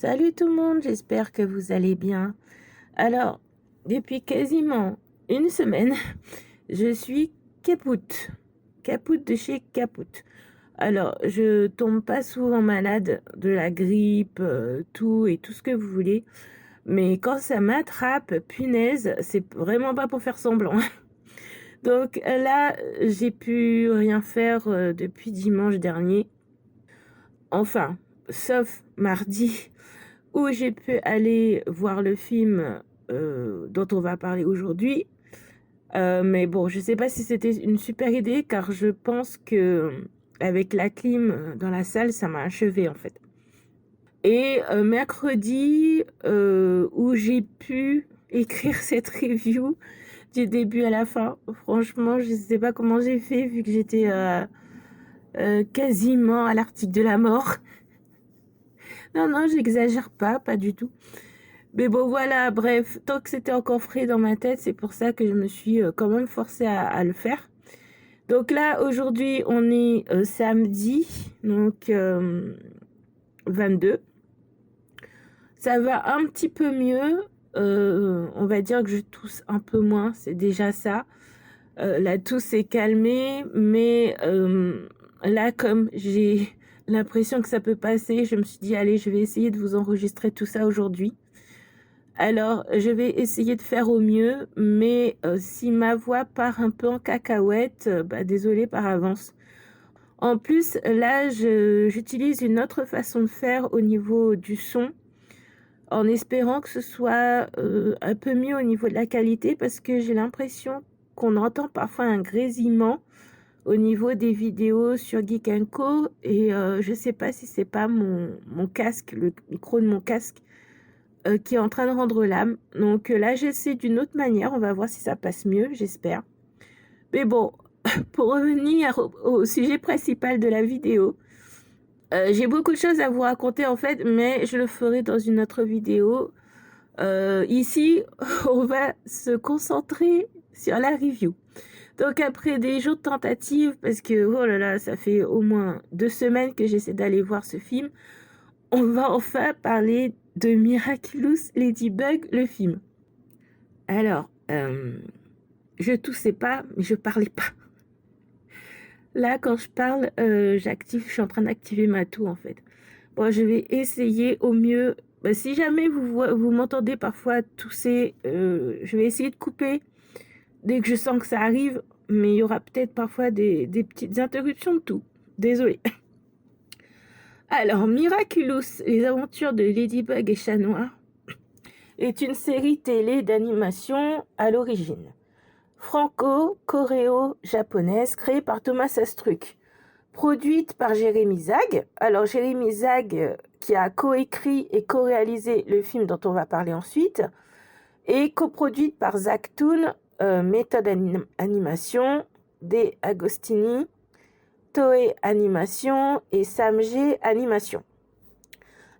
Salut tout le monde, j'espère que vous allez bien. Alors, depuis quasiment une semaine, je suis capoute. Capoute de chez Capoute. Alors, je tombe pas souvent malade de la grippe, tout et tout ce que vous voulez. Mais quand ça m'attrape, punaise, c'est vraiment pas pour faire semblant. Donc là, j'ai pu rien faire depuis dimanche dernier. Enfin, sauf mardi, où j'ai pu aller voir le film dont on va parler aujourd'hui. Mais bon, je sais pas si c'était une super idée, car je pense que avec la clim dans la salle, ça m'a achevé en fait. Et mercredi, où j'ai pu écrire cette review du début à la fin, franchement, je sais pas comment j'ai fait, vu que j'étais quasiment à l'article de la mort. Non, non, j'exagère pas du tout. Mais bon, voilà, bref, tant que c'était encore frais dans ma tête, c'est pour ça que je me suis quand même forcée à le faire. Donc là, aujourd'hui, on est samedi, donc 22. Ça va un petit peu mieux. On va dire que je tousse un peu moins, c'est déjà ça. La toux s'est calmée, mais là, comme j'ai l'impression que ça peut passer, je me suis dit, allez, je vais essayer de vous enregistrer tout ça aujourd'hui. Alors, je vais essayer de faire au mieux, mais si ma voix part un peu en cacahuète, désolée par avance. En plus, là, j'utilise une autre façon de faire au niveau du son, en espérant que ce soit un peu mieux au niveau de la qualité, parce que j'ai l'impression qu'on entend parfois un grésillement au niveau des vidéos sur Geek Co, et je sais pas si c'est pas mon casque, le micro de mon casque, qui est en train de rendre l'âme. Donc là, j'essaie d'une autre manière. On va voir si ça passe mieux, j'espère. Mais bon, pour revenir au sujet principal de la vidéo, j'ai beaucoup de choses à vous raconter en fait, mais je le ferai dans une autre vidéo. Ici, on va se concentrer sur la review. Donc après des jours de tentatives, parce que oh là là, ça fait au moins 2 semaines que j'essaie d'aller voir ce film, on va enfin parler de Miraculous Ladybug, le film. Alors, je toussais pas, mais je parlais pas. Là, quand je parle, je suis en train d'activer ma toux en fait. Bon, je vais essayer au mieux. Si jamais vous m'entendez parfois tousser, je vais essayer de couper dès que je sens que ça arrive, mais il y aura peut-être parfois des petites interruptions de toux. Désolée. Alors, Miraculous, les aventures de Ladybug et Chat Noir, est une série télé d'animation à l'origine franco-coréo-japonaise créée par Thomas Astruc, produite par Jérémy Zag. Alors Jérémy Zag qui a coécrit et co-réalisé le film dont on va parler ensuite, et coproduite par Zach Toon, Méthode Animation, De Agostini, Toei Animation et Samg Animation.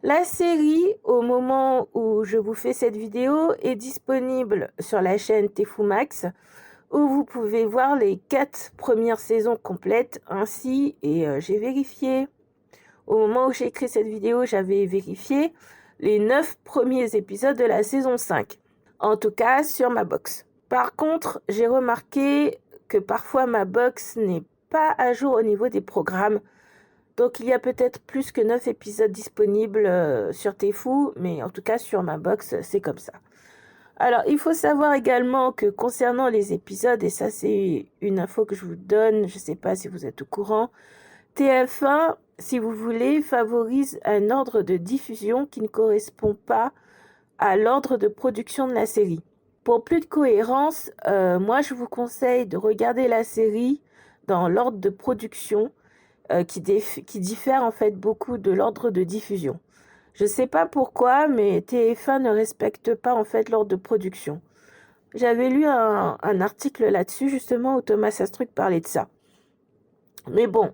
La série, au moment où je vous fais cette vidéo, est disponible sur la chaîne Tefumax, où vous pouvez voir les 4 premières saisons complètes ainsi, et j'ai vérifié, au moment où j'ai écrit cette vidéo, j'avais vérifié les 9 premiers épisodes de la saison 5, en tout cas sur ma box. Par contre, j'ai remarqué que parfois ma box n'est pas à jour au niveau des programmes, donc il y a peut-être plus que 9 épisodes disponibles sur Tefu, mais en tout cas sur ma box, c'est comme ça. Alors, il faut savoir également que concernant les épisodes, et ça c'est une info que je vous donne, je ne sais pas si vous êtes au courant, TF1, si vous voulez, favorise un ordre de diffusion qui ne correspond pas à l'ordre de production de la série. Pour plus de cohérence, moi je vous conseille de regarder la série dans l'ordre de production qui diffère en fait beaucoup de l'ordre de diffusion. Je sais pas pourquoi, mais TF1 ne respecte pas en fait l'ordre de production. J'avais lu un article là-dessus justement où Thomas Astruc parlait de ça. Mais bon,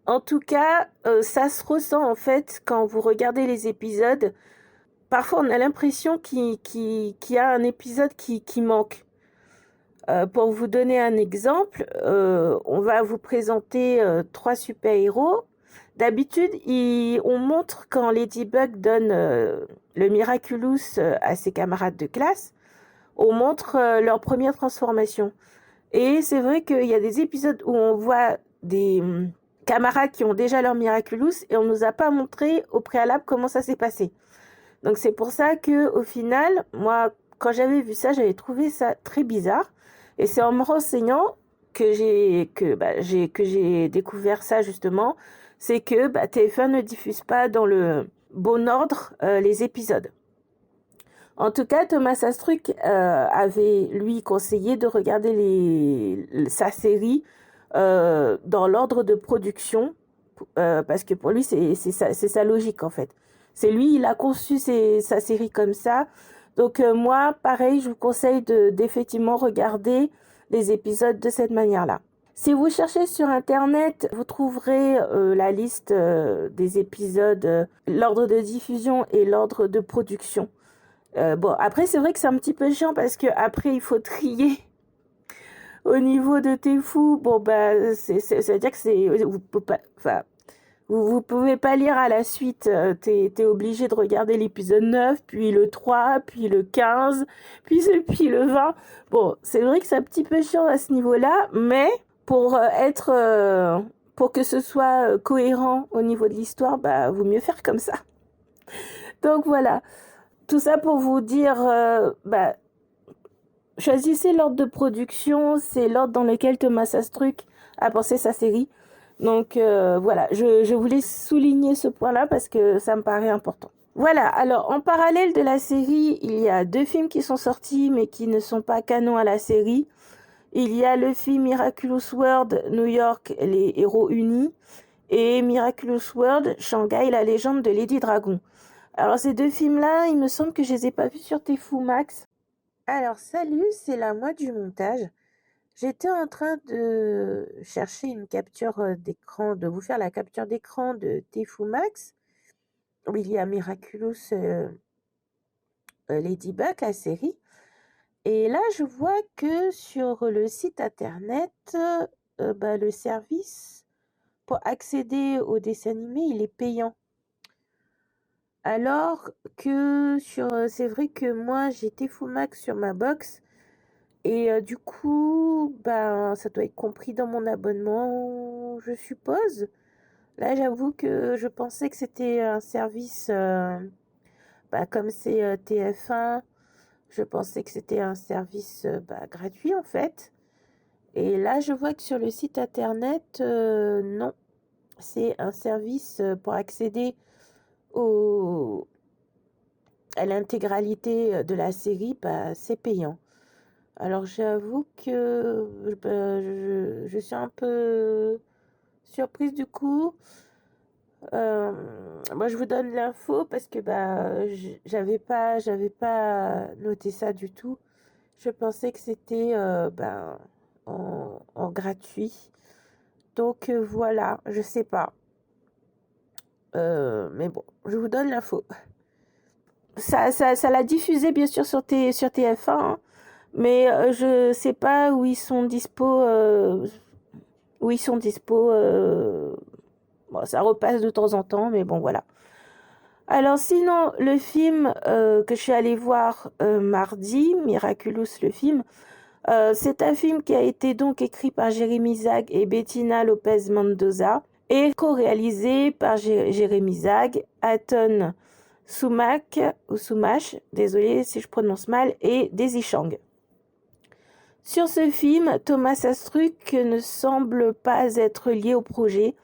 en tout cas, ça se ressent en fait quand vous regardez les épisodes. Parfois, on a l'impression qu'il y a un épisode qui manque. Pour vous donner un exemple, on va vous présenter 3 super-héros. D'habitude, on montre quand Ladybug donne le Miraculous à ses camarades de classe, on montre leur première transformation. Et c'est vrai qu'il y a des épisodes où on voit des camarades qui ont déjà leur Miraculous et on nous a pas montré au préalable comment ça s'est passé. Donc c'est pour ça que au final, moi, quand j'avais vu ça, j'avais trouvé ça très bizarre. Et c'est en me renseignant que j'ai découvert ça justement. C'est que TF1 ne diffuse pas dans le bon ordre les épisodes. En tout cas, Thomas Astruc avait lui conseillé de regarder sa série dans l'ordre de production parce que pour lui c'est sa logique en fait. C'est lui, il a conçu sa série comme ça. Donc moi, pareil, je vous conseille d'effectivement regarder les épisodes de cette manière-là. Si vous cherchez sur Internet, vous trouverez la liste des épisodes, l'ordre de diffusion et l'ordre de production. Bon, après, c'est vrai que c'est un petit peu chiant parce que après il faut trier au niveau de T'es fou. Bon, ça veut dire que vous pouvez pas lire à la suite. T'es obligé de regarder l'épisode 9, puis le 3, puis le 15, puis le 20. Bon, c'est vrai que c'est un petit peu chiant à ce niveau-là, mais pour que ce soit cohérent au niveau de l'histoire, vaut mieux faire comme ça. Donc voilà. Tout ça pour vous dire, choisissez l'ordre de production, c'est l'ordre dans lequel Thomas Astruc a pensé sa série. Donc voilà, je voulais souligner ce point-là parce que ça me paraît important. Voilà, alors en parallèle de la série, il y a 2 films qui sont sortis mais qui ne sont pas canons à la série. Il y a le film Miraculous World New York, les héros unis, et Miraculous World Shanghai, la légende de Lady Dragon. Alors ces 2 films-là, il me semble que je les ai pas vus sur T'es fou Max. Alors salut, c'est la moi du montage. J'étais en train de chercher une capture d'écran, de vous faire la capture d'écran de T'es fou Max, où il y a Miraculous Ladybug, la série. Et là, je vois que sur le site internet, le service pour accéder au dessin animé, il est payant. Alors que c'est vrai que moi, j'ai T'es fou Max sur ma box. Et du coup, ça doit être compris dans mon abonnement, je suppose. Là, j'avoue que je pensais que c'était un service, comme c'est TF1, je pensais que c'était un service gratuit en fait. Et là, je vois que sur le site internet, non, c'est un service pour accéder à l'intégralité de la série, c'est payant. Alors j'avoue que je suis un peu surprise du coup. Moi je vous donne l'info parce que j'avais pas noté ça du tout. Je pensais que c'était en gratuit. Donc voilà, je sais pas. Mais bon, je vous donne l'info. Ça l'a diffusé bien sûr sur TF1, hein. Mais je sais pas où ils sont dispo. Bon, ça repasse de temps en temps, mais bon, voilà. Alors sinon, le film que je suis allée voir mardi, Miraculous le film, c'est un film qui a été donc écrit par Jérémy Zag et Bettina Lopez Mendoza et co-réalisé par Jérémy Zag, Aton Sumac, ou Sumash, désolé si je prononce mal, et Daisy Chang. Sur ce film, Thomas Astruc ne semble pas être lié au projet.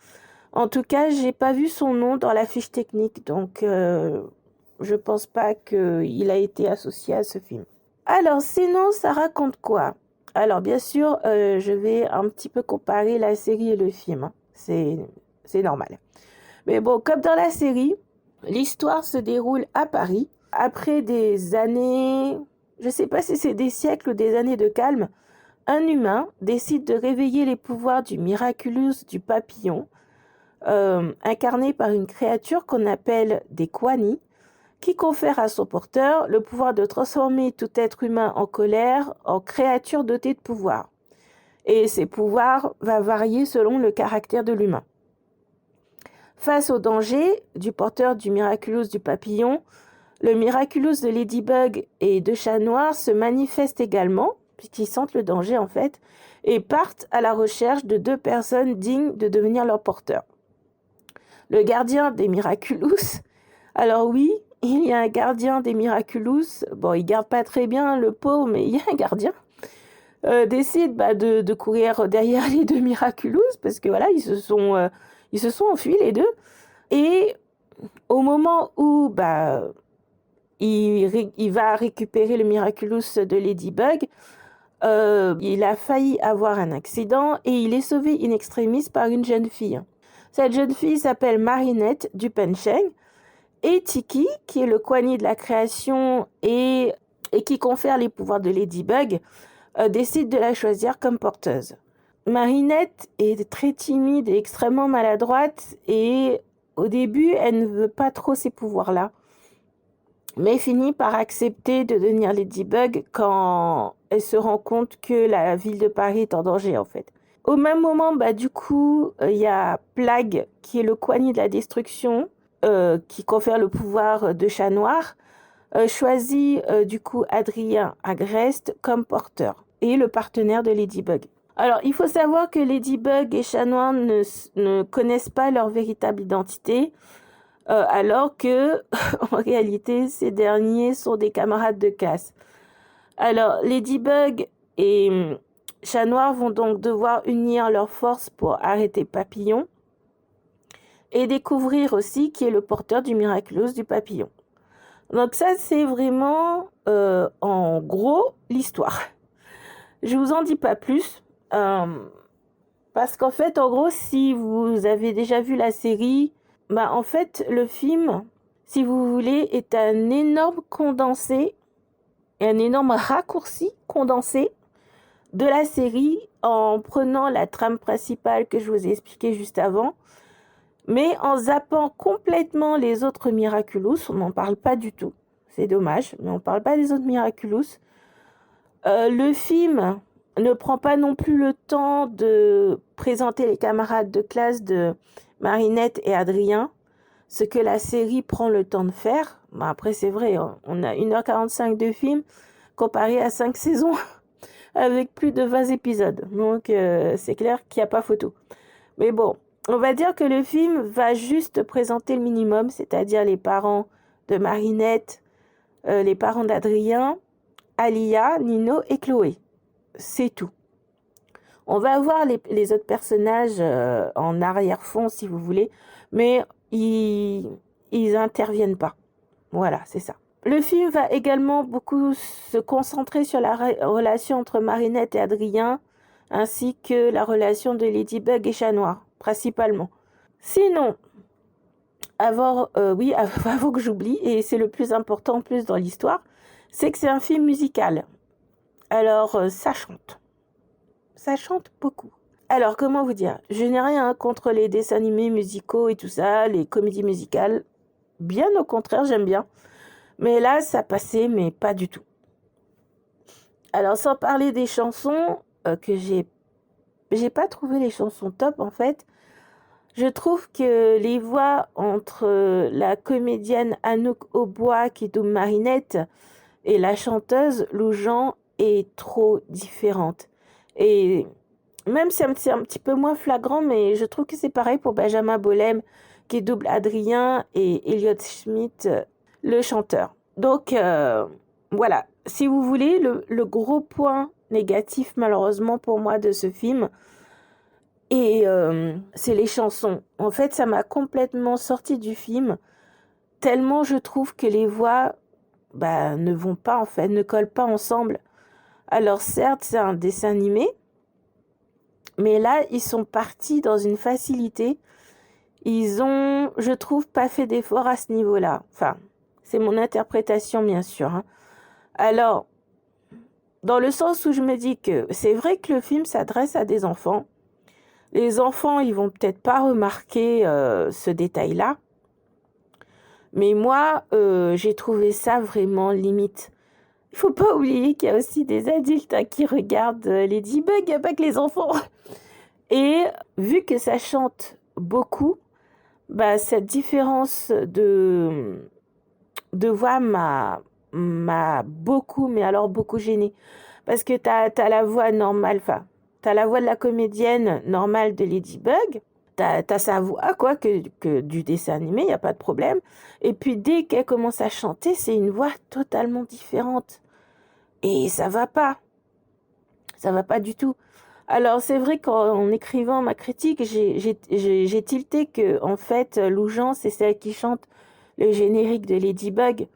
En tout cas, j'ai pas vu son nom dans la fiche technique, donc je pense pas qu'il a été associé à ce film. Alors, sinon, ça raconte quoi? Alors, bien sûr, je vais un petit peu comparer la série et le film, hein. C'est normal. Mais bon, comme dans la série, l'histoire se déroule à Paris. Après des années, je sais pas si c'est des siècles ou des années de calme, un humain décide de réveiller les pouvoirs du Miraculous du papillon, incarné par une créature qu'on appelle des Kwani, qui confère à son porteur le pouvoir de transformer tout être humain en colère en créature dotée de pouvoir. Et ces pouvoirs vont varier selon le caractère de l'humain. Face au danger du porteur du Miraculous du papillon, le Miraculous de Ladybug et de Chat Noir se manifestent également, puisqu'ils sentent le danger en fait, et partent à la recherche de 2 personnes dignes de devenir leur porteur. Le gardien des Miraculous, alors oui, il y a un gardien des Miraculous, bon il garde pas très bien le pauvre, mais il y a un gardien, décide de courir derrière les 2 Miraculous, parce que voilà, ils se sont enfuis les 2, et au moment où il va récupérer le Miraculous de Ladybug, il a failli avoir un accident et il est sauvé in extremis par une jeune fille. Cette jeune fille s'appelle Marinette du Pencheng, et Tiki, qui est le Kwani de la création et qui confère les pouvoirs de Ladybug, décide de la choisir comme porteuse. Marinette est très timide et extrêmement maladroite, et au début, elle ne veut pas trop ces pouvoirs-là, mais finit par accepter de devenir Ladybug quand elle se rend compte que la ville de Paris est en danger en fait. Au même moment, il y a Plague, qui est le Kwani de la destruction, qui confère le pouvoir de Chat Noir, choisit Adrien Agreste comme porteur et le partenaire de Ladybug. Alors, il faut savoir que Ladybug et Chat Noir ne connaissent pas leur véritable identité, alors que, en réalité, ces derniers sont des camarades de classe. Alors, Ladybug et Chat Noir vont donc devoir unir leurs forces pour arrêter Papillon et découvrir aussi qui est le porteur du Miraculous du papillon. Donc ça, c'est vraiment, en gros, l'histoire. Je vous en dis pas plus, parce qu'en fait, en gros, si vous avez déjà vu la série, en fait, le film, si vous voulez, est un énorme condensé, un énorme raccourci condensé de la série en prenant la trame principale que je vous ai expliquée juste avant, mais en zappant complètement les autres Miraculous. On n'en parle pas du tout. C'est dommage, mais on ne parle pas des autres Miraculous. Le film ne prend pas non plus le temps de présenter les camarades de classe de Marinette et Adrien, ce que la série prend le temps de faire. Après, c'est vrai, on a 1h45 de film comparé à 5 saisons avec plus de 20 épisodes. Donc, c'est clair qu'il n'y a pas photo. Mais bon, on va dire que le film va juste présenter le minimum, c'est-à-dire les parents de Marinette, les parents d'Adrien, Alia, Nino et Chloé. C'est tout. On va avoir les autres personnages en arrière-fond, si vous voulez, mais ils interviennent pas. Voilà, c'est ça. Le film va également beaucoup se concentrer sur la relation entre Marinette et Adrien, ainsi que la relation de Ladybug et Chat Noir, principalement. Sinon, avant que j'oublie, et c'est le plus important en plus dans l'histoire, c'est que c'est un film musical. Alors, ça chante. Ça chante beaucoup. Alors, comment vous dire? Je n'ai rien contre les dessins animés musicaux et tout ça, les comédies musicales. Bien au contraire, j'aime bien. Mais là, ça passait, mais pas du tout. Alors, sans parler des chansons, que j'ai pas trouvé les chansons top, en fait. Je trouve que les voix entre la comédienne Anouk Aubois, qui double Marinette, et la chanteuse Lou Jean est trop différente. Et même si c'est un petit peu moins flagrant, mais je trouve que c'est pareil pour Benjamin Bolem, qui double Adrien, et Elliott Schmidt, le chanteur. Donc, voilà. Si vous voulez, le gros point négatif, malheureusement pour moi, de ce film, et c'est les chansons. En fait, ça m'a complètement sorti du film, tellement je trouve que les voix ne vont pas, en fait, ne collent pas ensemble. Alors certes, c'est un dessin animé, mais là, ils sont partis dans une facilité. Ils ont, je trouve, pas fait d'effort à ce niveau-là. Enfin, c'est mon interprétation, bien sûr, hein. Alors, dans le sens où je me dis que c'est vrai que le film s'adresse à des enfants. Les enfants, ils vont peut-être pas remarquer ce détail-là. Mais moi, j'ai trouvé ça vraiment limite. Il faut pas oublier qu'il y a aussi des adultes qui regardent Ladybug, il n'y a pas que les enfants. Et vu que ça chante beaucoup, bah, cette différence de voix m'a beaucoup, mais alors beaucoup gênée. Parce que t'as la voix normale, enfin, t'as la voix de la comédienne normale de Ladybug, t'as sa voix, quoi, que du dessin animé, il n'y a pas de problème. Et puis dès qu'elle commence à chanter, c'est une voix totalement différente. Et ça va pas du tout. Alors c'est vrai qu'en écrivant ma critique, j'ai tilté que, en fait, Lou Jean, c'est celle qui chante le générique de Ladybug.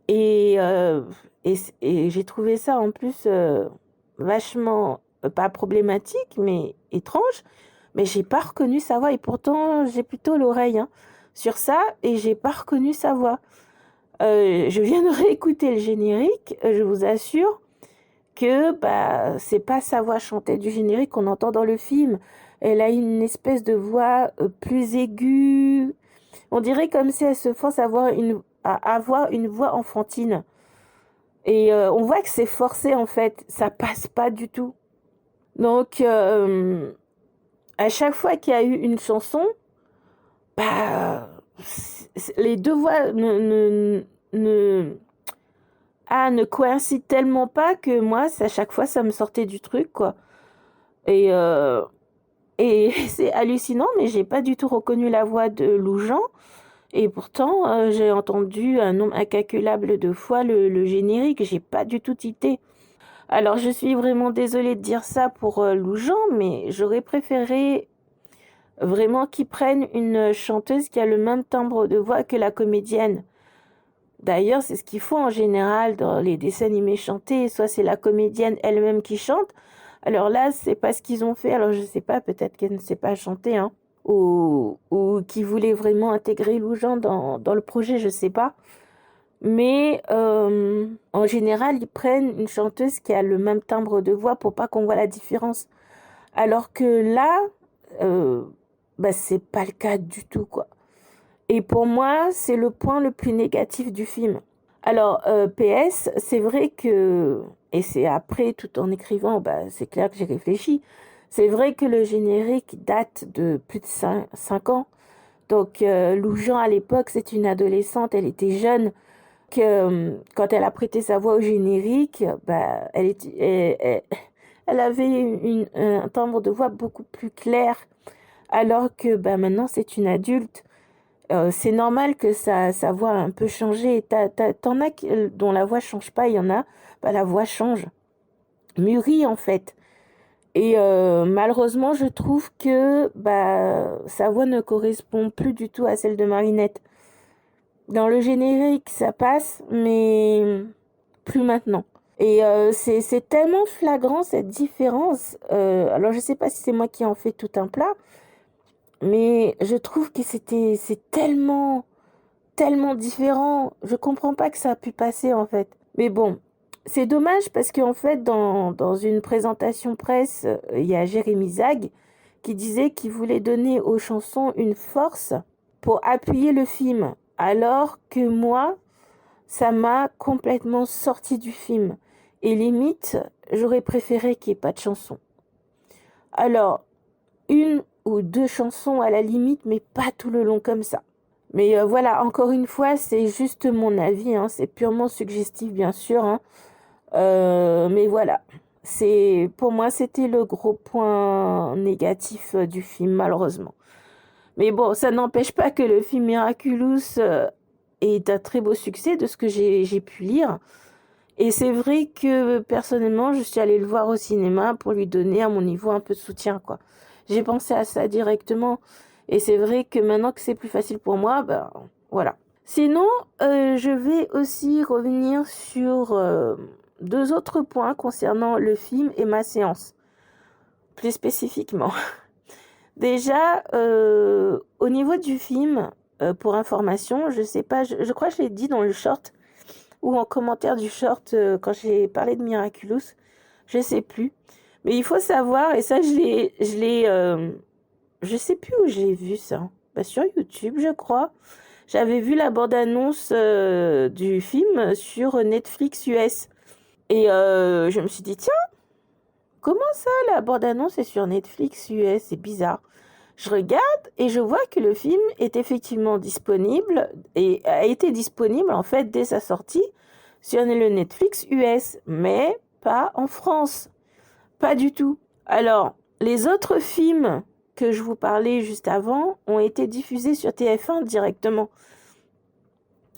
Et, euh, et j'ai trouvé ça en plus vachement, pas problématique, mais étrange. Mais j'ai pas reconnu sa voix. Et pourtant, j'ai plutôt l'oreille, hein, sur ça, et j'ai pas reconnu sa voix. Je viens de réécouter le générique, je vous assure que bah, c'est pas sa voix chantée du générique qu'on entend dans le film. Elle a une espèce de voix plus aiguë. On dirait comme si elle se force à avoir une voix enfantine. Et on voit que c'est forcé en fait, ça passe pas du tout. Donc à chaque fois qu'il y a eu une chanson, bah les deux voix ne coïncident tellement pas que moi, à chaque fois, ça me sortait du truc quoi. Et c'est hallucinant, mais j'ai pas du tout reconnu la voix de Lou Jean. Et pourtant, j'ai entendu un nombre incalculable de fois le générique. J'ai pas du tout tilté. Alors, je suis vraiment désolée de dire ça pour Lou Jean, mais j'aurais préféré vraiment qu'ils prennent une chanteuse qui a le même timbre de voix que la comédienne. D'ailleurs, c'est ce qu'il faut en général dans les dessins animés chantés. Soit c'est la comédienne elle-même qui chante. Alors là, c'est pas ce qu'ils ont fait. Alors, je sais pas, peut-être qu'elle ne sait pas chanter, hein. Ou qui voulait vraiment intégrer Lou Jean dans le projet, je sais pas. Mais en général, ils prennent une chanteuse qui a le même timbre de voix pour pas qu'on voit la différence. Alors que là, euh, bah, c'est pas le cas du tout, quoi. Et pour moi, c'est le point le plus négatif du film. Alors, PS, c'est vrai que, et c'est après, tout en écrivant, bah, c'est clair que j'ai réfléchi. C'est vrai que le générique date de plus de 5 ans. Donc, Lou Jean, à l'époque, c'est une adolescente, elle était jeune que quand elle a prêté sa voix au générique, bah, elle avait un timbre de voix beaucoup plus clair, alors que bah, maintenant c'est une adulte. C'est normal que sa voix a un peu changé. T'en as dont la voix change pas, il y en a, bah, la voix change, mûrit en fait. Et malheureusement, je trouve que bah, sa voix ne correspond plus du tout à celle de Marinette. Dans le générique, ça passe, mais plus maintenant. Et c'est tellement flagrant cette différence. Alors je sais pas si c'est moi qui en fais tout un plat, mais je trouve que c'est tellement différent. Je comprends pas que ça a pu passer en fait. Mais bon, c'est dommage parce qu'en fait dans une présentation presse, il y a Jérémy Zag qui disait qu'il voulait donner aux chansons une force pour appuyer le film, alors que moi, ça m'a complètement sorti du film. Et limite, j'aurais préféré qu'il n'y ait pas de chanson. Alors, une ou deux chansons à la limite, mais pas tout le long comme ça. Mais voilà, encore une fois, c'est juste mon avis, hein, c'est purement suggestif, bien sûr, hein. Mais voilà, pour moi, c'était le gros point négatif du film, malheureusement. Mais bon, ça n'empêche pas que le film Miraculous est un très beau succès de ce que j'ai pu lire. Et c'est vrai que personnellement, je suis allée le voir au cinéma pour lui donner à mon niveau un peu de soutien, quoi. J'ai pensé à ça directement. Et c'est vrai que maintenant que c'est plus facile pour moi, ben voilà. Sinon, je vais aussi revenir sur deux autres points concernant le film et ma séance, plus spécifiquement. Déjà, au niveau du film, pour information, je sais pas, je crois que je l'ai dit dans le short ou en commentaire du short quand j'ai parlé de Miraculous, je sais plus. Mais il faut savoir, et ça je sais plus où j'ai vu ça. Bah, sur YouTube, je crois. J'avais vu la bande-annonce du film sur Netflix US. Et je me suis dit, tiens, comment ça, la bande-annonce est sur Netflix US? C'est bizarre. Je regarde et je vois que le film est effectivement disponible et a été disponible en fait dès sa sortie sur le Netflix US, mais pas en France. Pas du tout. Alors, les autres films que je vous parlais juste avant ont été diffusés sur TF1 directement.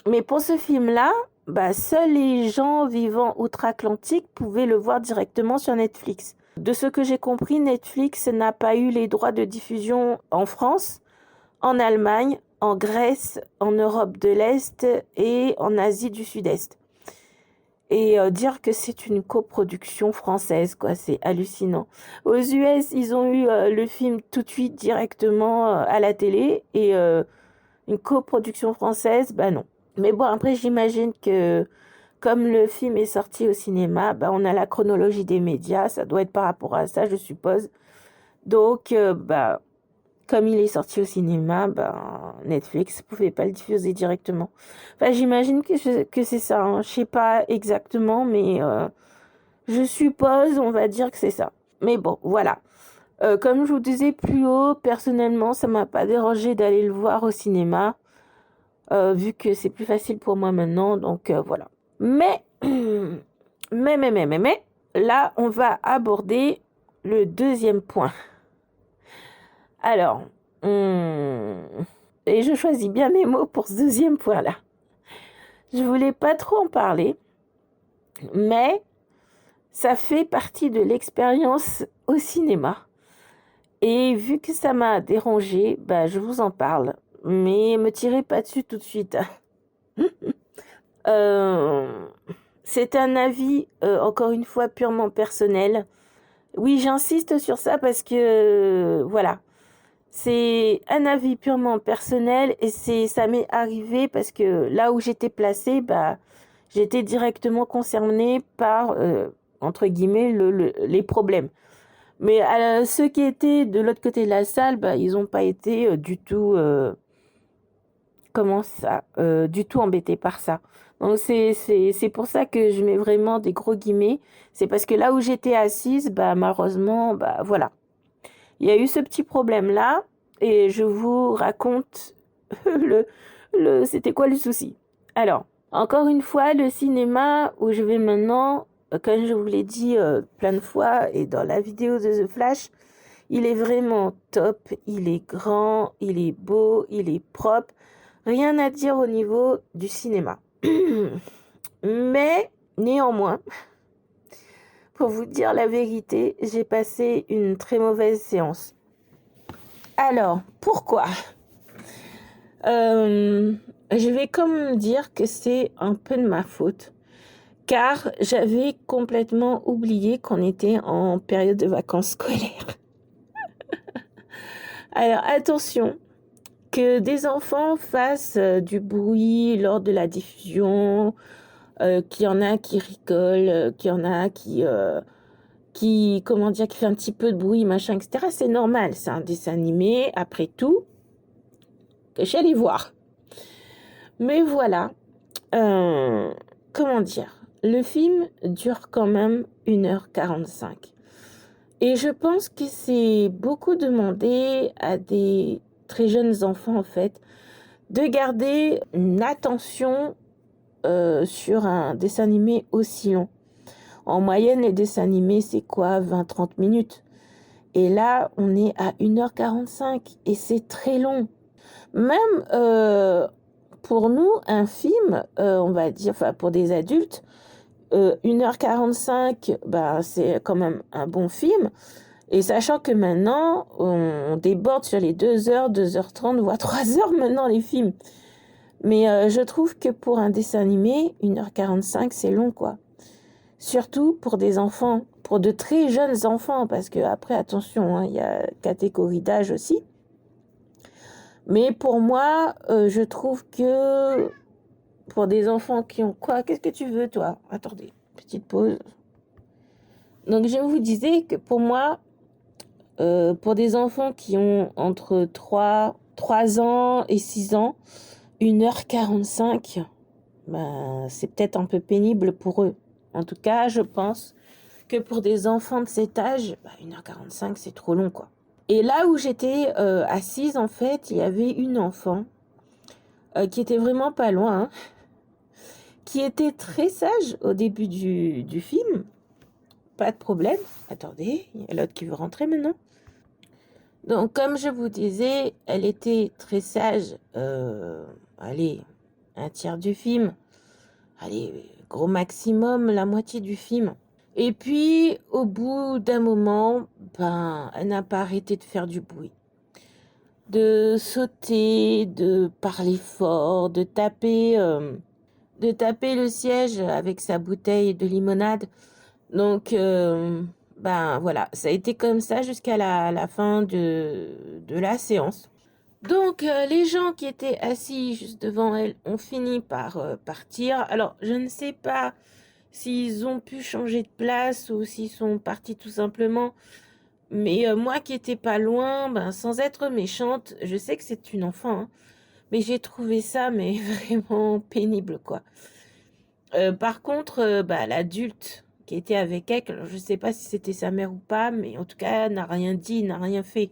Mais pour ce film-là, seuls les gens vivant outre-Atlantique pouvaient le voir directement sur Netflix. De ce que j'ai compris, Netflix n'a pas eu les droits de diffusion en France, en Allemagne, en Grèce, en Europe de l'Est et en Asie du Sud-Est. Et dire que c'est une coproduction française, quoi, c'est hallucinant. Aux US, ils ont eu le film tout de suite directement à la télé et une coproduction française, non. Mais bon, après, j'imagine que comme le film est sorti au cinéma, on a la chronologie des médias, ça doit être par rapport à ça, je suppose. Donc, comme il est sorti au cinéma, Netflix ne pouvait pas le diffuser directement. Enfin, j'imagine que c'est ça, hein. Je sais pas exactement, mais je suppose, on va dire que c'est ça. Mais bon, voilà. Comme je vous disais plus haut, personnellement, ça m'a pas dérangé d'aller le voir au cinéma, vu que c'est plus facile pour moi maintenant, donc voilà. Mais, là, on va aborder le deuxième point. Alors, et je choisis bien mes mots pour ce deuxième point-là. Je voulais pas trop en parler, mais ça fait partie de l'expérience au cinéma. Et vu que ça m'a dérangé, je vous en parle. Mais me tirez pas dessus tout de suite. C'est un avis, encore une fois, purement personnel. Oui, j'insiste sur ça parce que, voilà. C'est un avis purement personnel et ça m'est arrivé parce que là où j'étais placée, j'étais directement concernée par, entre guillemets, les problèmes. Mais ceux qui étaient de l'autre côté de la salle, ils n'ont pas été du tout, du tout embêtés par ça. Donc c'est pour ça que je mets vraiment des gros guillemets. C'est parce que là où j'étais assise, malheureusement, voilà. Il y a eu ce petit problème-là et je vous raconte c'était quoi le souci. Alors, encore une fois, le cinéma où je vais maintenant, comme je vous l'ai dit plein de fois et dans la vidéo de The Flash, il est vraiment top, il est grand, il est beau, il est propre. Rien à dire au niveau du cinéma. Mais néanmoins, pour vous dire la vérité, j'ai passé une très mauvaise séance. Alors, pourquoi je vais comme dire que c'est un peu de ma faute, car j'avais complètement oublié qu'on était en période de vacances scolaires. Alors, attention, que des enfants fassent du bruit lors de la diffusion, qu'il y en a qui rigolent, qu'il y en a qui, comment dire, qui fait un petit peu de bruit, machin, etc. C'est normal, c'est un dessin animé, après tout, que j'allais voir. Mais voilà, comment dire, le film dure quand même 1h45. Et je pense que c'est beaucoup demandé à des très jeunes enfants, en fait, de garder une attention sur un dessin animé aussi long. En moyenne, les dessins animés, c'est quoi, 20-30 minutes. Et là, on est à 1h45 et c'est très long. Même pour nous, un film, on va dire, enfin pour des adultes, 1h45, c'est quand même un bon film. Et sachant que maintenant, on déborde sur les 2h, 2h30, voire 3h maintenant les films. Mais je trouve que pour un dessin animé, 1h45, c'est long, quoi. Surtout pour des enfants, pour de très jeunes enfants, parce que après, attention, hein, il y a catégorie d'âge aussi. Mais pour moi, je trouve que pour des enfants qui ont quoi? Qu'est-ce que tu veux, toi? Attendez, petite pause. Donc, je vous disais que pour moi, pour des enfants qui ont entre 3 ans et 6 ans, 1h45, c'est peut-être un peu pénible pour eux. En tout cas, je pense que pour des enfants de cet âge, 1h45, c'est trop long, quoi. Et là où j'étais assise, en fait, il y avait une enfant qui était vraiment pas loin, hein, qui était très sage au début du film. Pas de problème. Attendez, il y a l'autre qui veut rentrer maintenant. Donc, comme je vous disais, elle était très sage. Allez, un tiers du film. Allez, gros maximum, la moitié du film. Et puis, au bout d'un moment, ben, elle n'a pas arrêté de faire du bruit. De sauter, de parler fort, de taper le siège avec sa bouteille de limonade. Donc, ben voilà, ça a été comme ça jusqu'à la fin de la séance. Donc, les gens qui étaient assis juste devant elle ont fini par partir. Alors, je ne sais pas s'ils ont pu changer de place ou s'ils sont partis tout simplement. Mais moi qui étais pas loin, ben, sans être méchante, je sais que c'est une enfant, hein, mais j'ai trouvé ça mais vraiment pénible, quoi. Par contre, bah, l'adulte qui était avec elle, alors je sais pas si c'était sa mère ou pas, mais en tout cas, n'a rien dit, n'a rien fait.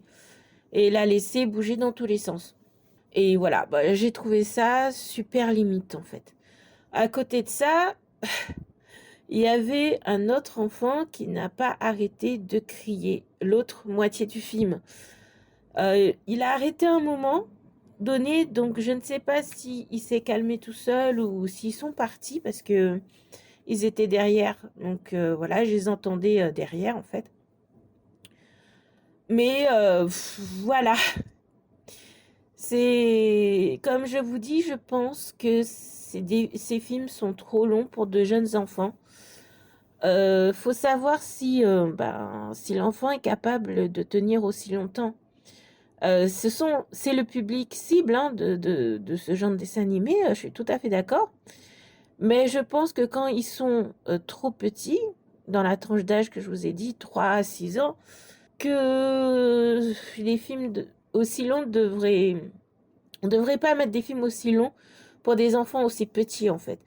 Et l'a laissé bouger dans tous les sens. Et voilà, bah, j'ai trouvé ça super limite en fait. À côté de ça, il y avait un autre enfant qui n'a pas arrêté de crier l'autre moitié du film. Il a arrêté un moment donné, donc je ne sais pas si il s'est calmé tout seul ou s'ils sont partis parce que ils étaient derrière. Donc voilà, je les entendais derrière en fait. Mais voilà, c'est comme je vous dis, je pense que ces films sont trop longs pour de jeunes enfants. Faut savoir si l'enfant est capable de tenir aussi longtemps. C'est le public cible hein, de ce genre de dessin animé, je suis tout à fait d'accord. Mais je pense que quand ils sont trop petits, dans la tranche d'âge que je vous ai dit, 3 à 6 ans, que les films aussi longs on devrait pas mettre des films aussi longs pour des enfants aussi petits en fait.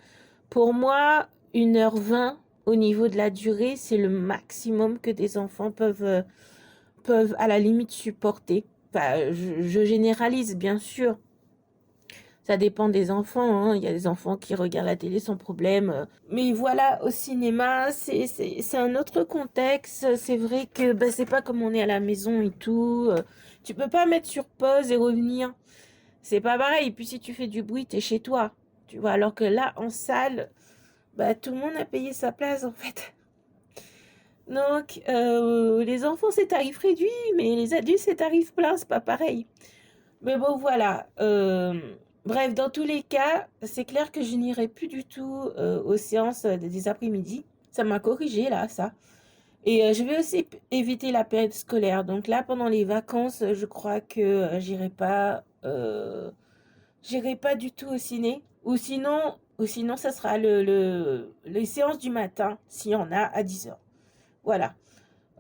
Pour moi, 1h20 au niveau de la durée, c'est le maximum que des enfants peuvent à la limite supporter. Enfin, je généralise bien sûr. Ça dépend des enfants, hein. Il y a des enfants qui regardent la télé sans problème. Mais voilà, au cinéma, c'est un autre contexte. C'est vrai que bah, c'est pas comme on est à la maison et tout. Tu peux pas mettre sur pause et revenir. C'est pas pareil. Et puis si tu fais du bruit, t'es chez toi. Tu vois, alors que là, en salle, bah, tout le monde a payé sa place en fait. Donc, les enfants, c'est tarif réduit, mais les adultes, c'est tarif plein, c'est pas pareil. Mais bon, voilà. Bref, dans tous les cas, c'est clair que je n'irai plus du tout aux séances des après-midi. Ça m'a corrigé là, ça. Et je vais aussi éviter la période scolaire. Donc là, pendant les vacances, je crois que j'irai pas du tout au ciné. Ou sinon, ça sera les séances du matin, s'il y en a, à 10 heures. Voilà.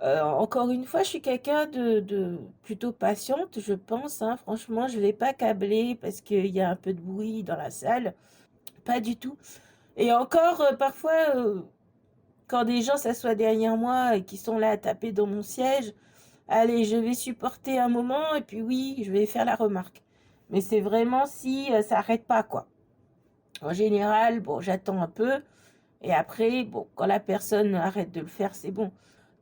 Encore une fois, je suis quelqu'un de plutôt patiente, je pense, hein. Franchement, je ne vais pas câbler parce qu'il y a un peu de bruit dans la salle. Pas du tout. Et encore, parfois, quand des gens s'assoient derrière moi et qui sont là à taper dans mon siège, allez, je vais supporter un moment et puis oui, je vais faire la remarque. Mais c'est vraiment si ça n'arrête pas, quoi. En général, bon, j'attends un peu. Et après, bon, quand la personne arrête de le faire, c'est bon.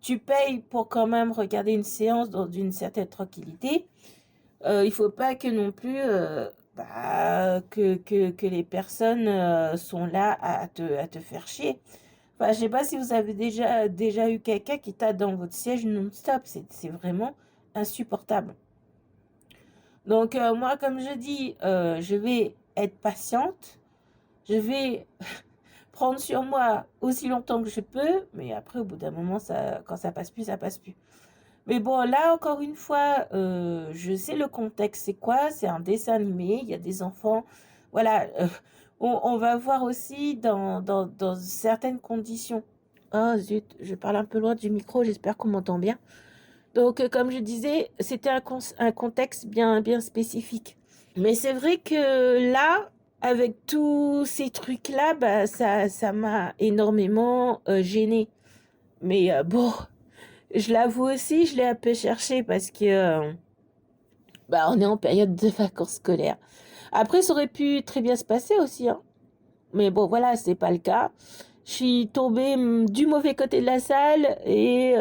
Tu payes pour quand même regarder une séance dans une certaine tranquillité. Il faut pas que non plus que les personnes sont là à te faire chier. Enfin, je sais pas si vous avez déjà eu quelqu'un qui t'a dans votre siège non-stop. C'est vraiment insupportable. Donc moi, comme je dis, je vais être patiente. Je vais prendre sur moi aussi longtemps que je peux, mais après, au bout d'un moment, quand ça passe plus, ça passe plus. Mais bon, là, encore une fois, je sais le contexte, c'est quoi? C'est un dessin animé, il y a des enfants. Voilà, on va voir aussi dans certaines conditions. Oh zut, je parle un peu loin du micro, j'espère qu'on m'entend bien. Donc, comme je disais, c'était un contexte bien spécifique. Mais c'est vrai que là, avec tous ces trucs-là, bah, ça m'a énormément gênée. Mais bon, Je l'avoue aussi, je l'ai un peu cherché parce que bah, on est en période de vacances scolaires. Après, ça aurait pu très bien se passer aussi, hein. Mais bon, voilà, c'est pas le cas. Je suis tombée du mauvais côté de la salle et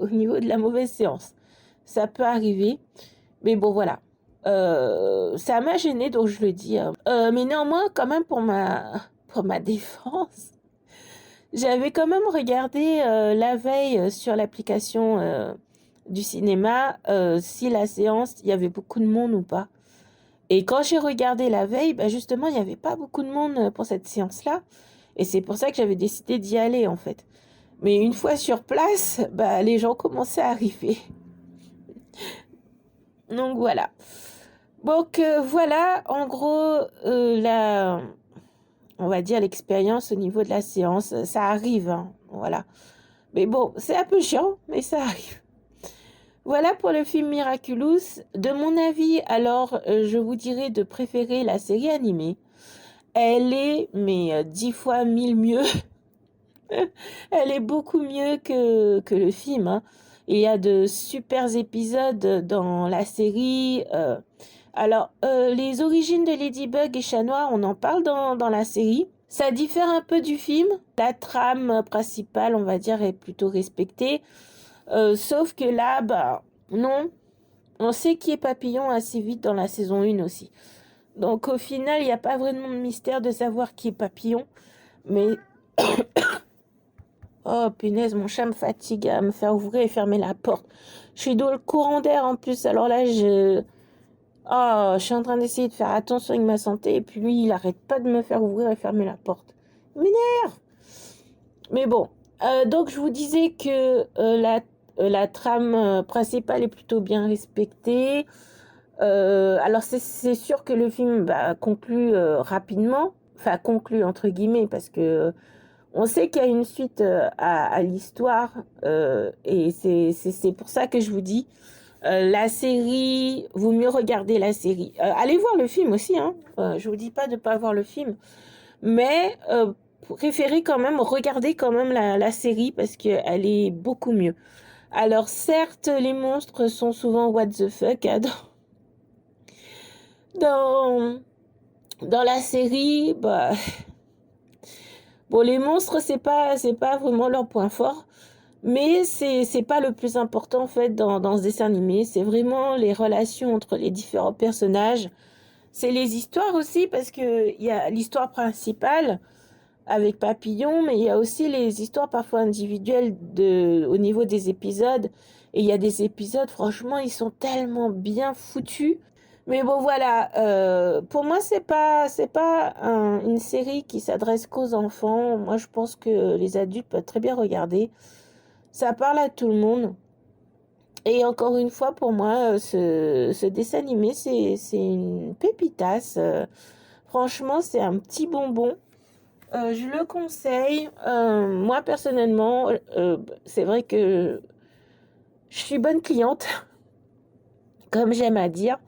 au niveau de la mauvaise séance. Ça peut arriver. Mais bon, voilà. Ça m'a gênée, donc je le dis, hein. Mais néanmoins, quand même, pour ma défense, j'avais quand même regardé la veille sur l'application du cinéma si la séance, il y avait beaucoup de monde ou pas. Et quand j'ai regardé la veille, bah justement, il n'y avait pas beaucoup de monde pour cette séance-là. Et c'est pour ça que j'avais décidé d'y aller, en fait. Mais une fois sur place, bah, les gens commençaient à arriver. Donc voilà. Donc voilà, en gros, on va dire l'expérience au niveau de la séance. Ça arrive, hein, voilà. Mais bon, c'est un peu chiant, mais ça arrive. Voilà pour le film Miraculous. De mon avis, alors, je vous dirais de préférer la série animée. Elle est, mais 10 fois 1000 mieux. Elle est beaucoup mieux que le film, hein. Il y a de super épisodes dans la série. Alors, les origines de Ladybug et Chat Noir, on en parle dans la série. Ça diffère un peu du film. La trame principale, on va dire, est plutôt respectée. Sauf que là, bah, non. On sait qui est Papillon assez vite dans la saison 1 aussi. Donc, au final, il n'y a pas vraiment de mystère de savoir qui est Papillon. Mais oh, punaise, mon chat me fatigue à me faire ouvrir et fermer la porte. Je suis dans le courant d'air en plus. Alors là, oh, je suis en train d'essayer de faire attention avec ma santé. Et puis lui, il arrête pas de me faire ouvrir et fermer la porte. Il m'énerve. Mais bon. Donc, je vous disais que la trame principale est plutôt bien respectée. Alors, c'est sûr que le film bah, conclut rapidement. Enfin, conclut entre guillemets, parce que on sait qu'il y a une suite à l'histoire et c'est pour ça que je vous dis la série, vaut mieux regarder la série. Allez voir le film aussi, hein. Je vous dis pas de pas voir le film, mais préférez quand même regarder quand même la série parce qu'elle est beaucoup mieux. Alors certes, les monstres sont souvent what the fuck hein, dans, dans la série, bah bon les monstres c'est pas vraiment leur point fort. Mais c'est pas le plus important en fait dans ce dessin animé. C'est vraiment les relations entre les différents personnages. C'est les histoires aussi parce que il y a l'histoire principale avec Papillon, mais il y a aussi les histoires parfois individuelles au niveau des épisodes. Et il y a des épisodes, franchement, ils sont tellement bien foutus. Mais bon, voilà. Pour moi, c'est pas une série qui s'adresse qu'aux enfants. Moi, je pense que les adultes peuvent très bien regarder. Ça parle à tout le monde. Et encore une fois, pour moi, ce dessin animé, c'est une pépitasse. Franchement, c'est un petit bonbon. Je le conseille. Moi, personnellement, c'est vrai que je suis bonne cliente, comme j'aime à dire.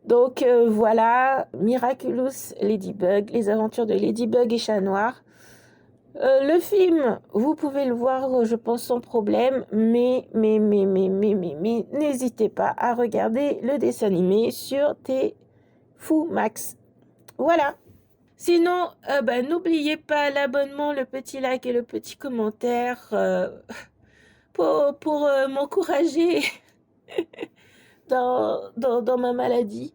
Donc voilà, Miraculous Ladybug, les aventures de Ladybug et Chat Noir. Le film, vous pouvez le voir, je pense, sans problème, mais, n'hésitez pas à regarder le dessin animé sur Fou Max. Voilà. Sinon, bah, n'oubliez pas l'abonnement, le petit like et le petit commentaire pour m'encourager dans ma maladie.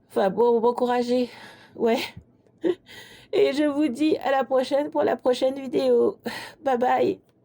Enfin, bon, m'encourager, ouais. Et je vous dis à la prochaine pour la prochaine vidéo. Bye bye.